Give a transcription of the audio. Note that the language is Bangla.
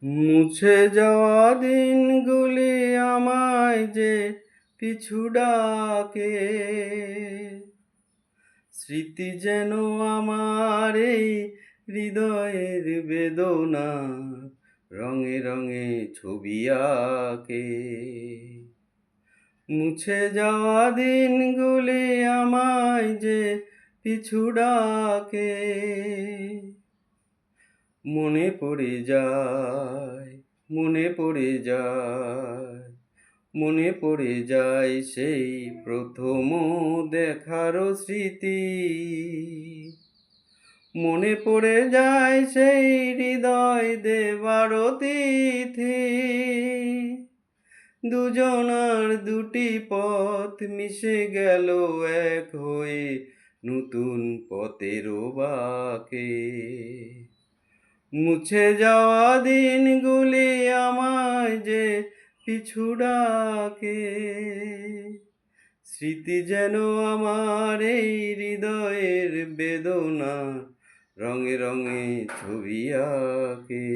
মুছে যাওয়া দিনগুলি আমায় যে পিছু ডাকে, স্মৃতি যেন আমার এই হৃদয়ের বেদনা রঙে রঙে ছবি আঁকে। মুছে যাওয়া দিনগুলি আমায় যে পিছু ডাকে, মনে পড়ে যায়, মনে পড়ে যায়, মনে পড়ে যায় সেই প্রথম দেখার স্মৃতি। মনে পড়ে যায় সেই হৃদয় দেবার তিথি। দুজনার দুটি পথ মিশে গেল এক হয়ে নতুন পথের বাঁকে। মুছে যাওয়া দিনগুলি আমায় যে পিছু ডাকে, স্মৃতি যেন আমার এই হৃদয়ের বেদনা রঙে রঙে ছবি আঁকে।